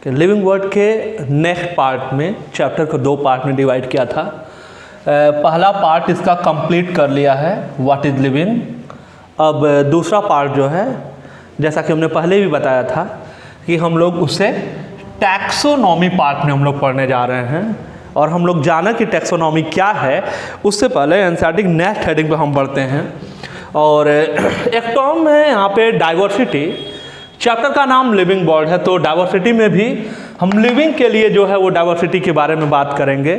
Living word के next part में chapter को 2 पार्ट में डिवाइड किया था। पहला पार्ट इसका कंप्लीट कर लिया है, व्हाट इज़ लिविंग। अब दूसरा पार्ट जो है, जैसा कि हमने पहले भी बताया था कि हम लोग उसे टैक्सोनॉमी पार्ट में हम लोग पढ़ने जा रहे हैं। और हम लोग जाना कि टैक्सोनॉमी क्या है, उससे पहले एनसीईआरटी नेक्स्ट हेडिंग पे हम बढ़ते हैं। और एक टर्म है यहाँ पे डाइवर्सिटी। चैप्टर का नाम लिविंग वर्ड है, तो डाइवर्सिटी में भी हम लिविंग के लिए जो है वो डाइवर्सिटी के बारे में बात करेंगे।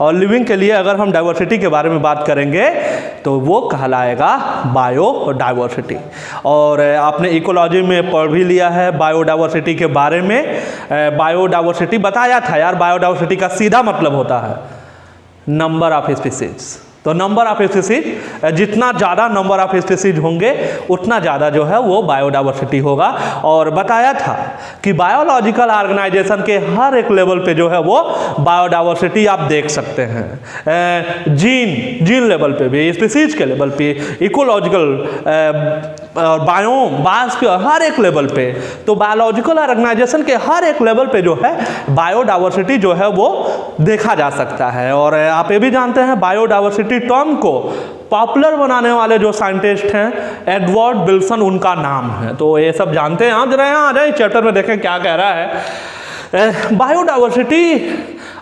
और लिविंग के लिए अगर हम डाइवर्सिटी के बारे में बात करेंगे तो वो कहलाएगा बायोडाइवर्सिटी। और आपने इकोलॉजी में पढ़ भी लिया है बायोडाइवर्सिटी के बारे में। बायोडाइवर्सिटी बताया था यार, बायोडाइवर्सिटी का सीधा मतलब होता है नंबर ऑफ स्पीसीज। तो नंबर ऑफ स्पीसीज, जितना ज़्यादा नंबर ऑफ स्पीसीज होंगे उतना ज़्यादा जो है वो बायोडाइवर्सिटी होगा। और बताया था कि बायोलॉजिकल ऑर्गेनाइजेशन के हर एक लेवल पे जो है वो बायोडाइवर्सिटी आप देख सकते हैं। जीन लेवल पे भी, स्पीसीज के लेवल पे, इकोलॉजिकल बायोम, बायोस के हर एक लेवल पे। तो बायोलॉजिकल ऑर्गेनाइजेशन के हर एक लेवल पे जो है बायोडाइवर्सिटी जो है वो देखा जा सकता है। और आप ये भी जानते हैं बायोडाइवर्सिटी टर्म को पॉपुलर बनाने वाले जो साइंटिस्ट हैं एडवर्ड विल्सन उनका नाम है। तो ये सब जानते हैं। आप जरा यहाँ आ जाए, चैप्टर में देखें क्या कह रहा है। बायोडाइवर्सिटी,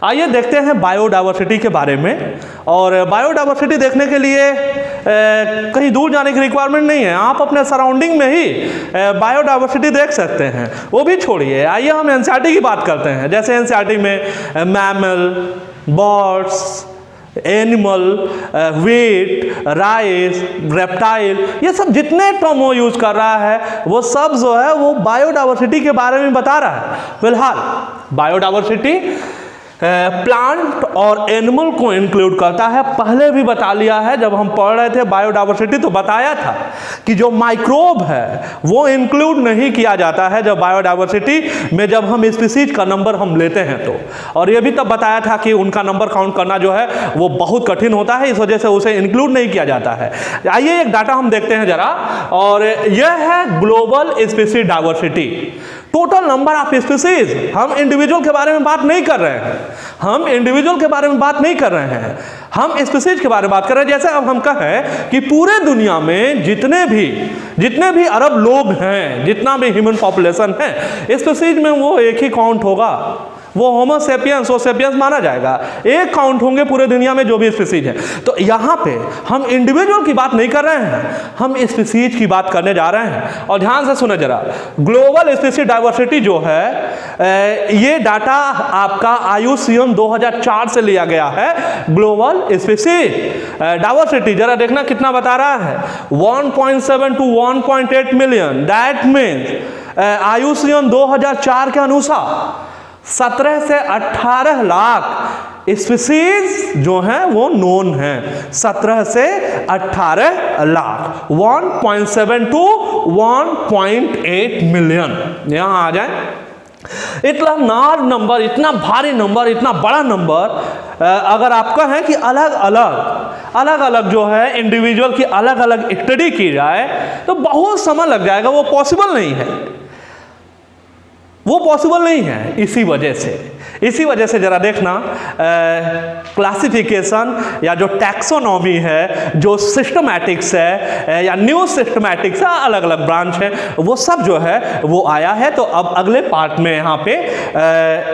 आइए देखते हैं बायोडाइवर्सिटी के बारे में। और बायोडाइवर्सिटी देखने के लिए कहीं दूर जाने की रिक्वायरमेंट नहीं है, आप अपने सराउंडिंग में ही बायोडाइवर्सिटी देख सकते हैं। वो भी छोड़िए, आइए हम एनसीईआरटी की बात करते हैं। जैसे एनसीईआरटी में mammal, birds, animal, wheat, rice, reptile, ये सब जितने टर्म वो यूज कर रहा है वो सब जो है वो बायोडाइवर्सिटी के बारे में बता रहा है। फिलहाल बायोडाइवर्सिटी प्लांट और एनिमल को इंक्लूड करता है। पहले भी बता लिया है, जब हम पढ़ रहे थे बायोडाइवर्सिटी तो बताया था कि जो माइक्रोब है वो इंक्लूड नहीं किया जाता है जब बायोडाइवर्सिटी में, जब हम स्पीसीज का नंबर हम लेते हैं तो। और ये भी तब बताया था कि उनका नंबर काउंट करना जो है वो बहुत कठिन होता है, इस वजह से उसे इंक्लूड नहीं किया जाता है। आइए एक डाटा हम देखते हैं जरा, और यह है global species diversity. Total number of species, हम इंडिविजुअल के बारे में बात नहीं कर रहे हैं, हम इंडिविजुअल के बारे में बात नहीं कर रहे हैं, हम स्पीसीज के बारे में बात कर रहे हैं। जैसे अब हम कहें कि पूरे दुनिया में जितने भी अरब लोग हैं, जितना भी ह्यूमन पॉपुलेशन है, स्पीसीज में वो एक ही काउंट होगा, वो होमो सेपियंस, वो सेपियंस माना जाएगा। एक काउंट होंगे पूरे दुनिया में जो भी स्पीसीज है। तो यहाँ पे हम इंडिविजुअल की बात नहीं कर रहे हैं, हम स्पीसीज की बात करने जा रहे हैं। और ध्यान से सुने जरा, ग्लोबल स्पीसीज डाइवर्सिटी जो है ये डाटा आपका IUCN 2004 से लिया गया है। ग्लोबल स्पीसीज डाइवर्सिटी जरा देखना कितना बता रहा है, 1.7 to 1.8 million. That means IUCN 2004 के अनुसार 17 से 18 लाख स्पीसीज जो हैं वो नोन हैं। 17 से 18 लाख, 1.7 to 1.8 मिलियन। यहाँ आ जाए, इतना लार्ज नंबर, इतना भारी नंबर, इतना बड़ा नंबर, अगर आप कहें कि अलग अलग जो है इंडिविजुअल की अलग अलग स्टडी की जाए तो बहुत समय लग जाएगा, वो पॉसिबल नहीं है, वो पॉसिबल नहीं है। इसी वजह से जरा देखना, क्लासिफिकेशन या जो टैक्सोनॉमी है, जो सिस्टमैटिक्स है या न्यू सिस्टमैटिक्स है, अलग अलग ब्रांच है, वो सब जो है वो आया है। तो अब अगले पार्ट में यहाँ पे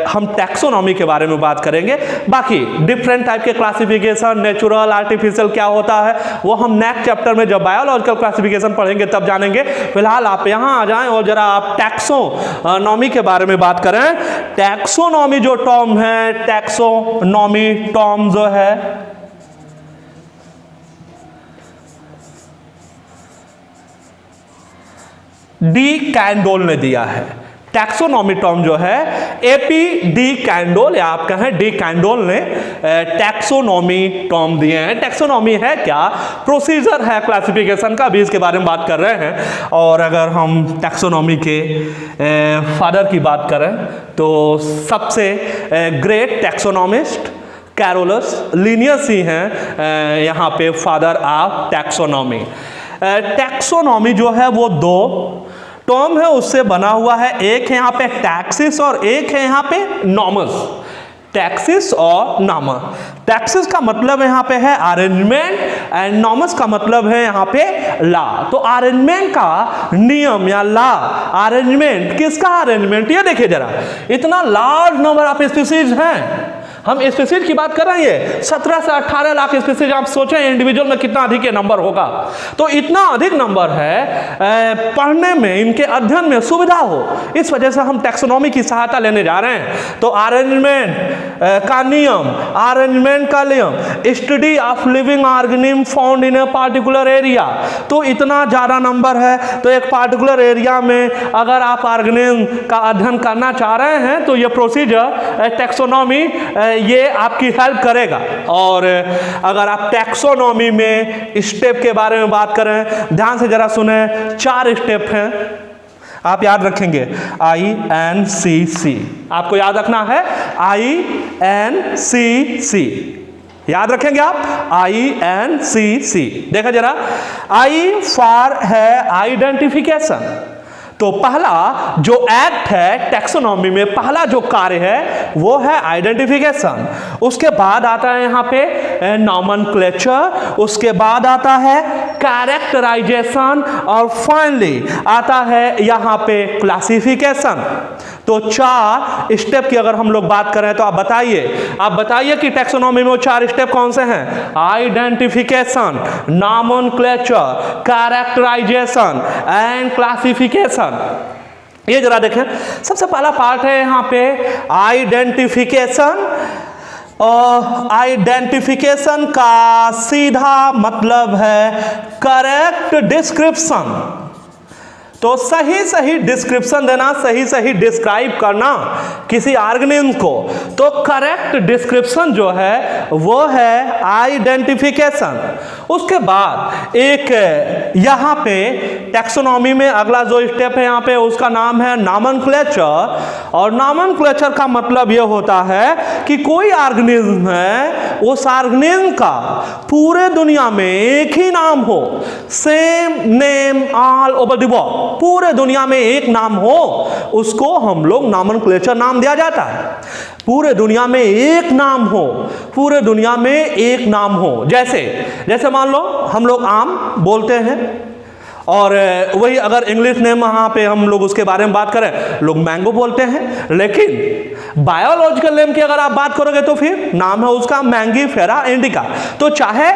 हम टैक्सोनॉमी के बारे में बात करेंगे। बाकी डिफरेंट टाइप के क्लासिफिकेशन, नेचुरल, आर्टिफिशियल क्या होता है वो हम नेक्स्ट चैप्टर में जब बायोलॉजिकल क्लासिफिकेशन पढ़ेंगे तब जानेंगे। फिलहाल आप यहाँ आ जाएं और जरा आप टैक्सोनॉमी के बारे में बात करें। टैक्सोनॉमी जो टर्म है, टैक्सोनॉमी टर्म जो है डी कैंडोल ने दिया है। टैक्सोनॉमी टर्म जो है AP डी कैंडोल, या आप कहें डी कैंडोल ने टैक्सोनॉमी टर्म दिए हैं। टैक्सोनॉमी है क्या? प्रोसीजर है क्लासिफिकेशन का, भी इसके बारे में बात कर रहे हैं। और अगर हम टैक्सोनॉमी के फादर की बात करें तो सबसे ग्रेट टैक्सोनॉमिस्ट कैरोलस लिनियस ही हैं यहाँ पे फादर ऑफ टैक्सोनॉमी। टैक्सोनॉमी जो है वो दो टर्म है उससे बना हुआ है। एक है यहाँ पे टैक्सिस और एक है यहाँ पे नॉमस। टैक्सिस और नॉमस। टैक्सिस का मतलब यहाँ पे है अरेंजमेंट एंड नॉमस का मतलब है यहाँ पे ला। तो अरेंजमेंट का नियम या ला, अरेंजमेंट किसका अरेंजमेंट, ये देखिए जरा, इतना लार्ज नंबर ऑफ स्पीसीज हैं। हम स्पीसीज की बात कर रहे हैं, 17 से 18 लाख स्पीसीज। आप सोचें इंडिविजुअल में कितना अधिक ये नंबर होगा। तो इतना अधिक नंबर है, पढ़ने में, इनके अध्ययन में सुविधा हो, इस वजह से हम टैक्सोनॉमी की सहायता लेने जा रहे हैं। तो अरेंजमेंट का नियम, अरेंजमेंट का नियम, study of living organism found in a particular area. तो इतना ज़्यादा नंबर है, तो एक पार्टिकुलर एरिया में अगर आप ऑर्गेनिज्म का अध्ययन करना चाह रहे हैं तो ये प्रोसीजर टैक्सोनॉमी ये आपकी हेल्प करेगा। और अगर आप टैक्सोनॉमी में स्टेप के बारे में बात करें, ध्यान से जरा सुने, 4 स्टेप हैं, आप याद रखेंगे, INCC। आपको याद रखना है INCC, याद रखेंगे आप, INCC। देखा जरा, I फॉर है आइडेंटिफिकेशन। तो पहला जो एक्ट है टैक्सोनॉमी में, पहला जो कार्य है वो है आइडेंटिफिकेशन। उसके बाद आता है यहाँ पे नॉमेनक्लेचर, उसके बाद आता है कैरेक्टराइजेशन और फाइनली आता है यहाँ पे क्लासिफिकेशन। तो 4 स्टेप की अगर हम लोग बात करें तो आप बताइए कि टैक्सोनॉमी में वो 4 स्टेप कौन से हैं? Identification, nomenclature, characterisation and classification. ये जरा देखें, सबसे पहला पार्ट है यहाँ पे आइडेंटिफिकेशन। आइडेंटिफिकेशन का सीधा मतलब है करेक्ट डिस्क्रिप्शन। तो सही डिस्क्रिप्शन देना, सही डिस्क्राइब करना किसी ऑर्गेनिज्म को। तो करेक्ट डिस्क्रिप्शन जो है वो है आइडेंटिफिकेशन। उसके बाद एक यहाँ पे टैक्सोनॉमी में अगला जो स्टेप है यहाँ पे, उसका नाम है नॉमेनक्लेचर। और नॉमेनक्लेचर का मतलब ये होता है कि कोई ऑर्गेनिज्म है, उस ऑर्गेनिज्म का पूरे दुनिया में एक ही नाम हो, same name all over the world, पूरे दुनिया में एक नाम हो, उसको हम लोग नॉमेनक्लेचर नाम दिया जाता है। पूरे दुनिया में एक नाम हो, पूरे दुनिया में एक नाम हो। जैसे मान लो हम लोग आम बोलते हैं, और वही अगर इंग्लिश नेम वहाँ पे हम लोग उसके बारे में बात करें, लोग मैंगो बोलते हैं। लेकिन बायोलॉजिकल नेम की अगर आप बात करोगे तो फिर नाम है उसका मैंगीफेरा इंडिका। तो चाहे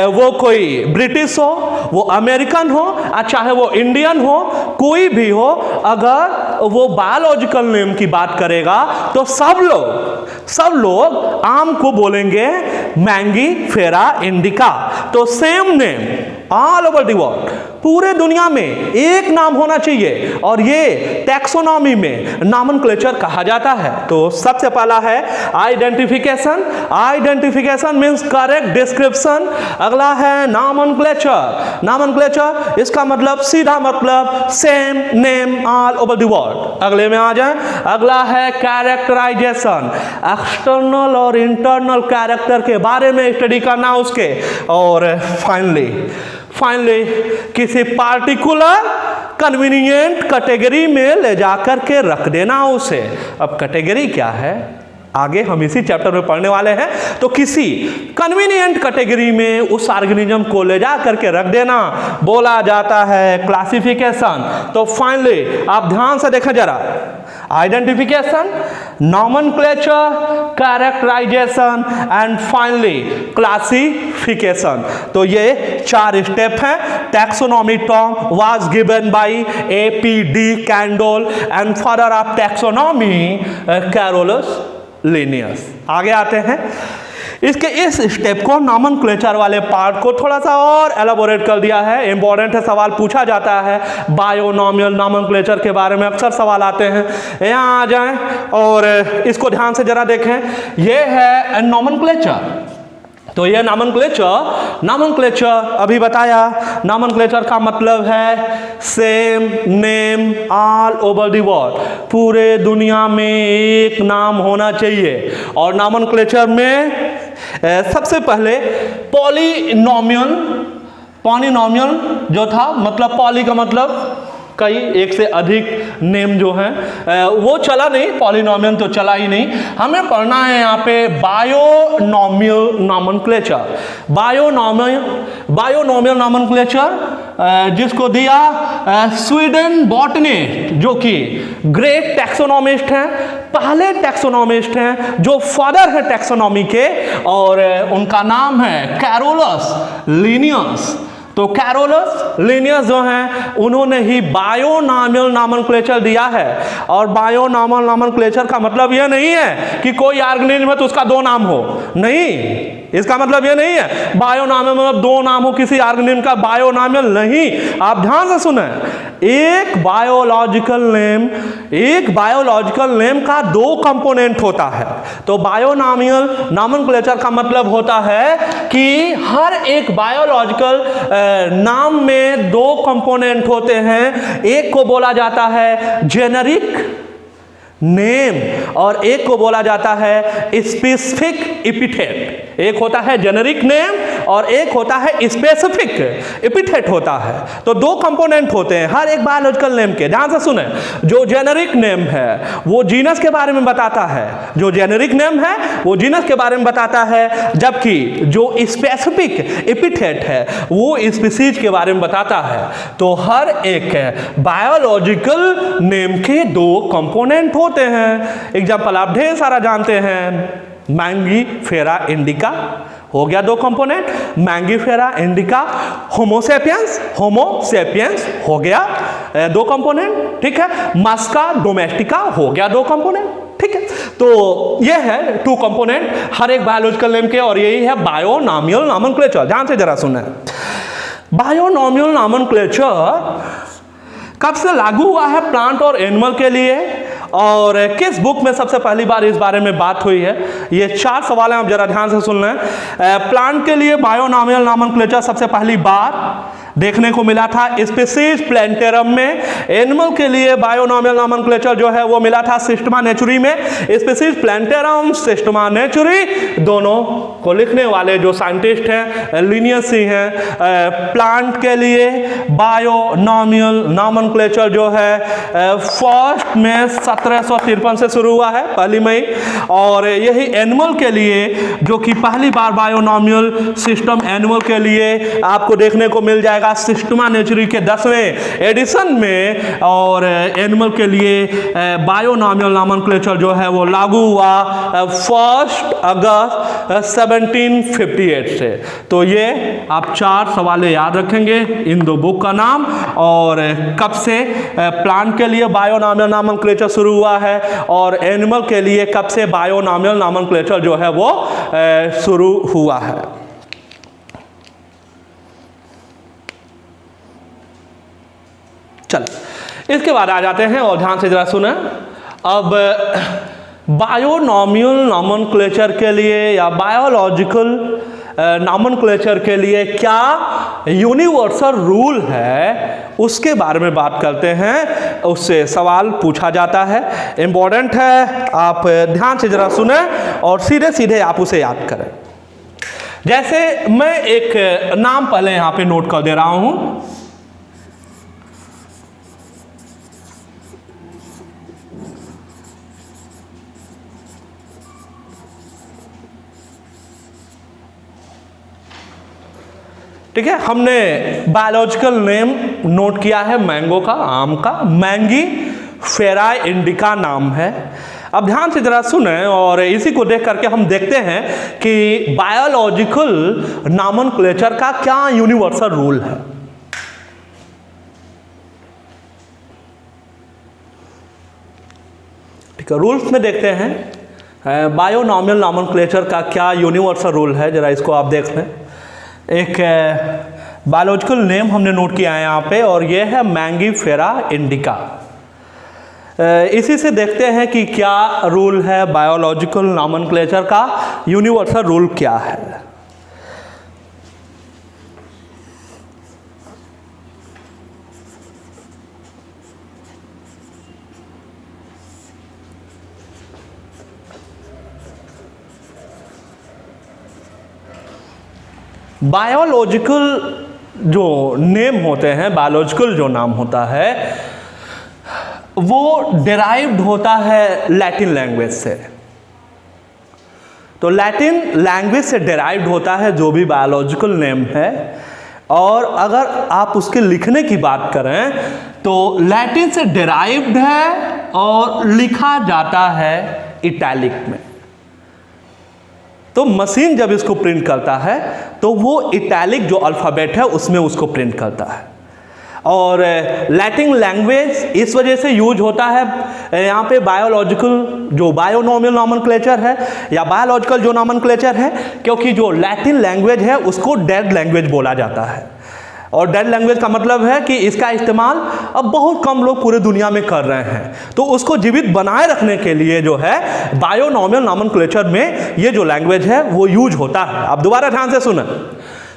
वो कोई ब्रिटिश हो, वो अमेरिकन हो, चाहे वो इंडियन हो, कोई भी हो, अगर वो बायोलॉजिकल नेम की बात करेगा तो सब लोग आम को बोलेंगे मैंगीफेरा इंडिका। तो same name all over the world, पूरे दुनिया में एक नाम होना चाहिए, और ये टैक्सोनॉमी में नॉमेनक्लेचर कहा जाता है। तो सबसे पहला है identification. Identification means correct description. अगला है नॉमेनक्लेचर, इसका मतलब सीधा मतलब same name all over the world. अगले में आ जाए, अगला है कैरेक्टराइजेशन, एक्सटर्नल और इंटरनल कैरेक्टर के बारे में स्टडी करना उसके। और फाइनली किसी पार्टिकुलर कन्वीनियंट कैटेगरी में ले जाकर के रख देना उसे। अब कैटेगरी क्या है आगे हम इसी चैप्टर में पढ़ने वाले हैं। तो किसी कन्वीनियंट कैटेगरी में उस ऑर्गेनिज्म को ले जा करके रख देना बोला जाता है क्लासिफिकेशन। तो फाइनली आप ध्यान से देखें जरा, identification, nomenclature, characterisation and finally classification. तो ये 4 स्टेप हैं। Taxonomy term was given by A.P.D. Candolle and father of taxonomy Carolus Linnaeus. आगे आते हैं, इसके इस स्टेप को, नॉमेनक्लेचर वाले पार्ट को थोड़ा सा और एलाबोरेट कर दिया है। इंपॉर्टेंट है, सवाल पूछा जाता है बायोनॉमियल नॉमेनक्लेचर के बारे में, अक्सर सवाल आते हैं। यहाँ आ जाएं और इसको ध्यान से जरा देखें। ये है नॉमेनक्लेचर। तो ये नॉमेनक्लेचर अभी बताया, नॉमेनक्लेचर का मतलब है same name all over the world, पूरे दुनिया में एक नाम होना चाहिए। और नॉमेनक्लेचर में सबसे पहले पॉलिनॉमियल जो था, मतलब पॉली का मतलब कई एक से अधिक नेम जो हैं वो चला नहीं, पॉलिनोमियल तो चला ही नहीं। हमें पढ़ना है यहाँ पे बायोनॉमियल नॉमेनक्लेचर। बायोनॉमियल नॉमेनक्लेचर जिसको दिया स्वीडन बॉटनिस्ट, जो कि ग्रेट टैक्सोनॉमिस्ट हैं, पहले टैक्सोनॉमिस्ट हैं, जो फादर है टैक्सोनॉमी के, और उनका नाम है कैरोलस लिनियस। तो कैरोलस लिनियस जो हैं उन्होंने ही बायोनॉमियल नॉमेनक्लेचर दिया है। और बायोनॉमियल नॉमेनक्लेचर का मतलब यह नहीं है कि कोई ऑर्गेनिज्म है तो उसका दो नाम हो, नहीं, इसका मतलब यह नहीं है बायोनॉमियल मतलब दो नाम हो किसी ऑर्गेनिज्म का, बायोनॉमियल नहीं। आप ध्यान से सुने, एक बायोलॉजिकल नेम का दो कंपोनेंट होता है। तो बायोनॉमियल नॉमेनक्लेचर का मतलब होता है कि हर एक बायोलॉजिकल नाम में दो कंपोनेंट होते हैं। एक को बोला जाता है जेनेरिक नेम और एक को बोला जाता है स्पेसिफिक एपिथेट। एक होता है जेनेरिक नेम और एक होता है स्पेसिफिक एपिथेट होता है। तो दो कंपोनेंट होते हैं हर एक बायोलॉजिकल नेम के। ध्यान से सुने, जो जेनेरिक नेम है वो जीनस के बारे में बताता है, जो जेनेरिक नेम है वो जीनस के बारे में बताता है, जबकि जो स्पेसिफिक एपिथेट है वो स्पीशीज के बारे में बताता है। तो हर एक बायोलॉजिकल नेम के दो कंपोनेंट होते हैं। एग्जाम्पल आप ढेर सारा जानते हैं, मैंगीफेरा इंडिका हो गया दो कंपोनेंट, मैंगीफेरा इंडिका। होमोसेपियंस हो गया दो कंपोनेंट, ठीक है। मस्का डोमेस्टिका हो गया दो कंपोनेंट, ठीक है। तो ये है टू कंपोनेंट हर एक बायोलॉजिकल नेम के, और यही है बायोनॉमियल नॉमेनक्लेचर। ध्यान से जरा सुने, बायोनॉमियल नॉमेनक्लेचर कब से लागू हुआ है प्लांट और एनिमल के लिए, और किस बुक में सबसे पहली बार इस बारे में बात हुई है? ये चार सवाल हैं, आप जरा ध्यान से सुन लें। प्लांट के लिए बायोनॉमियल नॉमेनक्लेचर सबसे पहली बार देखने को मिला था स्पीशीज प्लैंटेरम में। एनिमल के लिए बायोनॉमियल नॉमेनक्लेचर जो है वो मिला था सिस्टमा नेचुरी में। स्पीशीज प्लैंटेरम, सिस्टमा नेचुरी, दोनों को लिखने वाले जो साइंटिस्ट हैं लिनियस ही हैं। प्लांट के लिए बायोनॉमियल नॉमेनक्लेचर जो है फर्स्ट में 1753 से शुरू हुआ है, पहली मई। और यही एनिमल के लिए जो कि पहली बार बायोनॉमियल सिस्टम एनिमल के लिए आपको देखने को मिल जाएगा सिस्टमा नेचुरी के 10वें एडिशन में। और एनिमल के लिए बायोनॉमियल नॉमेनक्लेचर जो है वो लागू हुआ 1 अगस्त 1758 से। तो ये आप चार सवाल याद रखेंगे, इन दो बुक का नाम और कब से प्लांट के लिए बायोनॉमियल नॉमेनक्लेचर शुरू हुआ है, और एनिमल के लिए कब से बायोनॉमियल नॉमेनक्लेचर जो है वो शुरू हुआ है। चलिए इसके बाद आ जाते हैं, और ध्यान से जरा सुने। अब बायोनॉमियल नॉमेनक्लेचर के लिए या बायोलॉजिकल नॉमेनक्लेचर के लिए क्या यूनिवर्सल रूल है उसके बारे में बात करते हैं। उससे सवाल पूछा जाता है, इम्पोर्टेंट है, आप ध्यान से जरा सुने और सीधे सीधे आप उसे याद करें। जैसे मैं एक नाम पहले यहाँ पे नोट कर दे रहा हूँ, ठीक है। हमने बायोलॉजिकल नेम नोट किया है मैंगो का, आम का, मैंगीफेरा इंडिका नाम है। अब ध्यान से जरा सुने और इसी को देख करके हम देखते हैं कि बायोलॉजिकल नॉमेनक्लेचर का क्या यूनिवर्सल रूल है। ठीक है, रूल्स में देखते हैं बायोनॉमियल नॉमेनक्लेचर का क्या यूनिवर्सल रूल है, जरा इसको आप देख लें। एक बायोलॉजिकल नेम हमने नोट किया है यहाँ पे, और ये है मैंगीफेरा इंडिका। इसी से देखते हैं कि क्या रूल है बायोलॉजिकल नॉमेनक्लेचर का, यूनिवर्सल रूल क्या है। बायोलॉजिकल जो नेम होते हैं, बायोलॉजिकल जो नाम होता है वो डिराइव्ड होता है लैटिन लैंग्वेज से। तो लैटिन लैंग्वेज से डिराइव्ड होता है जो भी बायोलॉजिकल नेम है, और अगर आप उसके लिखने की बात करें तो लैटिन से डिराइव्ड है और लिखा जाता है इटैलिक में। तो मशीन जब इसको प्रिंट करता है तो वो इटैलिक जो अल्फ़ाबेट है उसमें उसको प्रिंट करता है। और लैटिन लैंग्वेज इस वजह से यूज होता है यहाँ पे बायोलॉजिकल जो बायोनॉमियल नॉमेनक्लेचर है या बायोलॉजिकल जो नॉमेनक्लेचर है, क्योंकि जो लैटिन लैंग्वेज है उसको डेड लैंग्वेज बोला जाता है। और डेड लैंग्वेज का मतलब है कि इसका इस्तेमाल अब बहुत कम लोग पूरे दुनिया में कर रहे हैं, तो उसको जीवित बनाए रखने के लिए जो है बायोनॉमियल नॉमेनक्लेचर में ये जो लैंग्वेज है वो यूज होता है। अब दोबारा ध्यान से सुना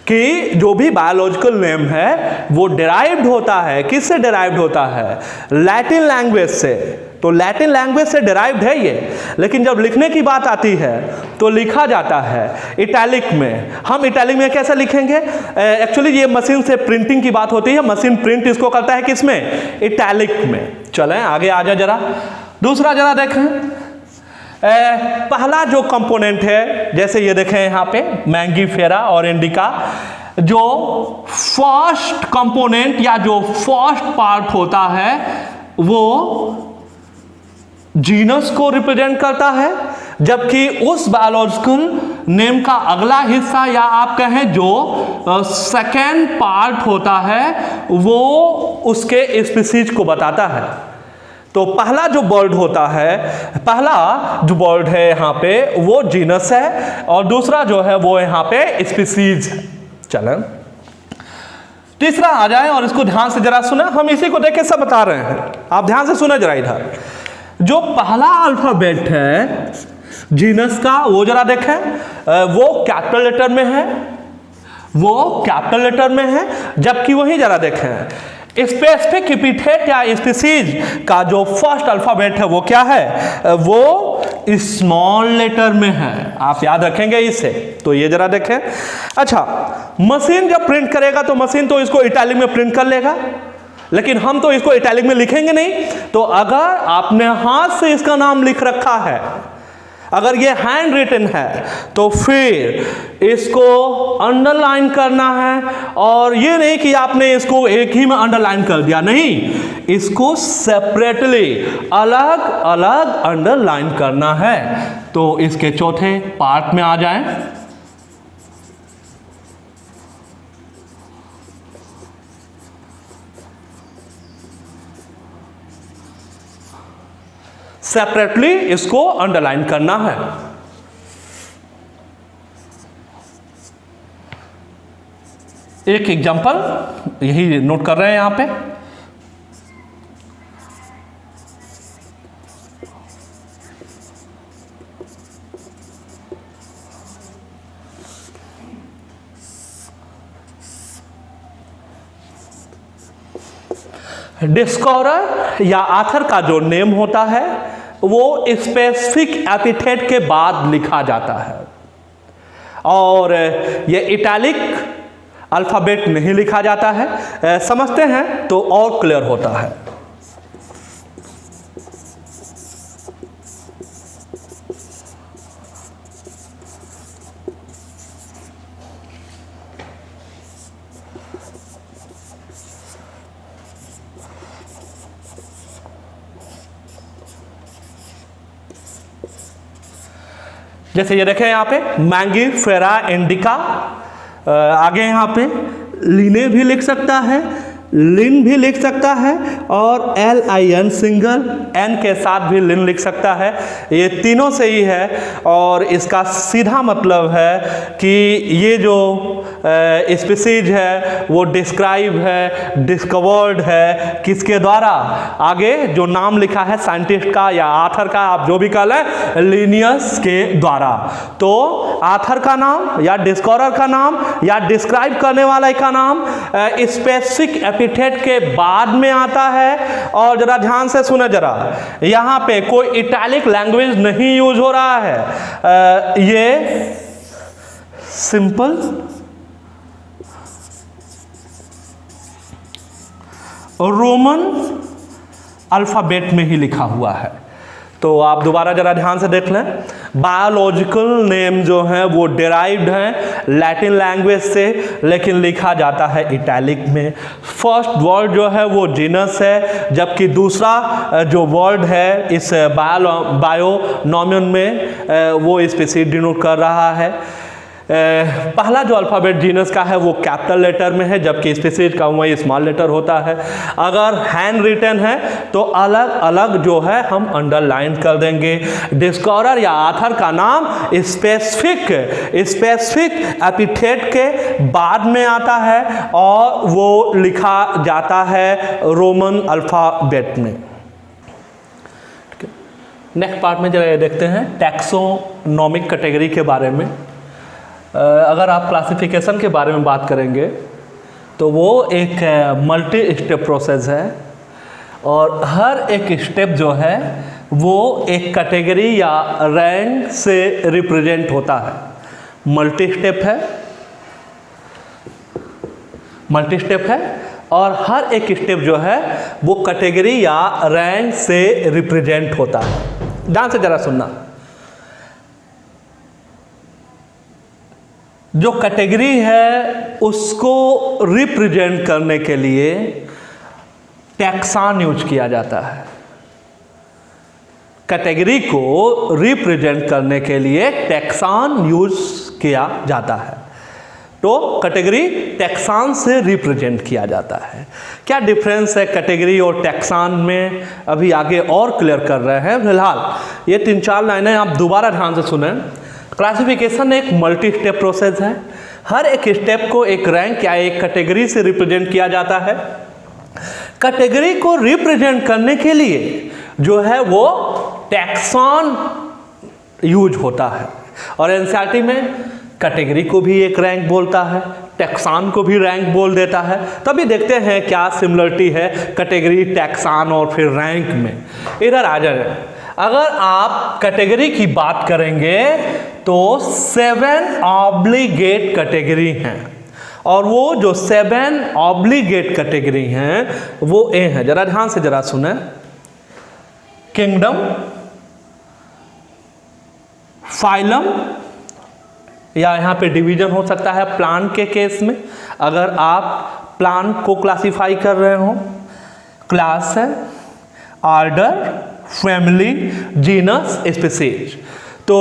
कि जो भी बायोलॉजिकल नेम है वो डिराइव्ड होता है, किससे डिराइव्ड होता है? लैटिन लैंग्वेज से। तो लैटिन लैंग्वेज से डिराइव्ड है ये, लेकिन जब लिखने की बात आती है तो लिखा जाता है इटैलिक में। हम इटैलिक में कैसे लिखेंगे? एक्चुअली ये मशीन से प्रिंटिंग की बात होती है, मशीन प्रिंट इसको करता है किसमें? इटैलिक में। चलें आगे आ जाए जरा, दूसरा जरा देखें। पहला जो कंपोनेंट है, जैसे ये देखें यहाँ पे मैंगीफेरा और इंडिका, जो फर्स्ट कंपोनेंट या जो फर्स्ट पार्ट होता है वो जीनस को रिप्रेजेंट करता है, जबकि उस बायोलॉजिकल नेम का अगला हिस्सा या आप कहें जो सेकेंड पार्ट होता है वो उसके स्पीसीज को बताता है। तो पहला जो बर्ड होता है, पहला जो बर्ड है यहाँ पे वो जीनस है, और दूसरा जो है वो यहाँ पे स्पीसीज है। चलें तीसरा आ जाए और इसको ध्यान से जरा सुने, हम इसी को देख के सब बता रहे हैं, आप ध्यान से सुने जरा। इधर जो पहला अल्फाबेट है जीनस का वो जरा देखें, वो कैपिटल लेटर में है, वो कैपिटल लेटर में है, जबकि वही जरा देखें स्पेसिफिक एपिथेट या स्पीसीज का जो फर्स्ट अल्फाबेट है वो क्या है? वो स्मॉल लेटर में है। आप याद रखेंगे इसे। तो ये जरा देखें। अच्छा, मशीन जब प्रिंट करेगा तो मशीन तो इसको इटैलिक में प्रिंट कर लेगा, लेकिन हम तो इसको इटैलिक में लिखेंगे नहीं। तो अगर आपने हाथ से इसका नाम लिख रखा है, अगर ये हैंड रिटन है, तो फिर इसको अंडरलाइन करना है। और ये नहीं कि आपने इसको एक ही में अंडरलाइन कर दिया, नहीं, इसको सेपरेटली अलग अलग अंडरलाइन करना है। तो इसके चौथे पार्ट में आ जाएं। सेपरेटली इसको अंडरलाइन करना है। एक एग्जांपल यही नोट कर रहे हैं यहां पे। डिस्कवरर या आथर का जो नेम होता है वो स्पेसिफिक एपिथेट के बाद लिखा जाता है, और ये इटैलिक अल्फाबेट नहीं लिखा जाता है। समझते हैं तो और क्लियर होता है। जैसे ये देखें यहाँ पे मैंगीफेरा इंडिका, आगे यहाँ पे लिने भी लिख सकता है, लिन भी लिख सकता है, और LIN सिंगल N के साथ भी लिन लिख सकता है। ये तीनों से ही है, और इसका सीधा मतलब है कि ये जो स्पीसीज है वो डिस्क्राइब है, डिस्कवर्ड है किसके द्वारा? आगे जो नाम लिखा है साइंटिस्ट का या आथर का, आप जो भी कह लें, लिनियस के द्वारा। तो आथर का नाम या डिस्कवरर का नाम या डिस्क्राइब करने वाले का नाम स्पेसिफिक एपिथेट के बाद में आता है। और जरा ध्यान से सुने जरा, यहां पे कोई इटैलिक लैंग्वेज नहीं यूज हो रहा है, ये सिंपल रोमन अल्फ़ाबेट में ही लिखा हुआ है। तो आप दोबारा ज़रा ध्यान से देख लें। बायोलॉजिकल नेम जो हैं वो डिराइव्ड हैं लैटिन लैंग्वेज से, लेकिन लिखा जाता है इटैलिक में। फर्स्ट वर्ड जो है वो जीनस है, जबकि दूसरा जो वर्ड है इस बायोनॉमियन में वो स्पीशीज डिनोट कर रहा है। पहला जो अल्फ़ाबेट जीनस का है वो कैपिटल लेटर में है, जबकि स्पीशीज का वही स्मॉल लेटर होता है। अगर हैंड रिटन है तो अलग अलग जो है हम अंडरलाइन कर देंगे। डिस्कवरर या आथर का नाम स्पेसिफिक एपिथेट के बाद में आता है और वो लिखा जाता है रोमन अल्फ़ाबेट में। नेक्स्ट पार्ट में जरा ये देखते हैं टैक्सोनॉमिक कैटेगरी के बारे में। अगर आप क्लासिफिकेशन के बारे में बात करेंगे तो वो एक मल्टी स्टेप प्रोसेस है और हर एक स्टेप जो है वो एक कैटेगरी या रैंक से रिप्रेजेंट होता है। मल्टी स्टेप है और हर एक स्टेप जो है वो कैटेगरी या रैंक से रिप्रेजेंट होता है। ध्यान से जरा सुनना। जो कैटेगरी है उसको रिप्रेजेंट करने के लिए टैक्सान यूज किया जाता है। कैटेगरी को रिप्रेजेंट करने के लिए टैक्सान यूज किया जाता है। तो कैटेगरी टैक्सान से रिप्रेजेंट किया जाता है। क्या डिफरेंस है कैटेगरी और टैक्सान में, अभी आगे और क्लियर कर रहे हैं। फिलहाल ये 3-4 लाइनें आप दोबारा ध्यान से सुने। क्लासिफिकेशन एक मल्टी स्टेप प्रोसेस है। हर एक स्टेप को एक रैंक या एक कैटेगरी से रिप्रेजेंट किया जाता है। कैटेगरी को रिप्रेजेंट करने के लिए जो है वो टैक्सान यूज होता है और एनसीईआरटी में कैटेगरी को भी एक रैंक बोलता है, टैक्सान को भी रैंक बोल देता है। तभी देखते हैं क्या सिमिलरिटी है कैटेगरी, टैक्सान और फिर रैंक में। इधर आ जाए, अगर आप कैटेगरी की बात करेंगे तो 7 ऑब्लिगेट कैटेगरी हैं और वो जो 7 ऑब्लिगेट कैटेगरी हैं वो ए है। जरा ध्यान से जरा सुने। किंगडम, फाइलम या यहाँ पे डिवीजन हो सकता है प्लांट के केस में, अगर आप प्लांट को क्लासिफाई कर रहे हो। क्लास है, ऑर्डर, फैमिली, जीनस, स्पीशीज। तो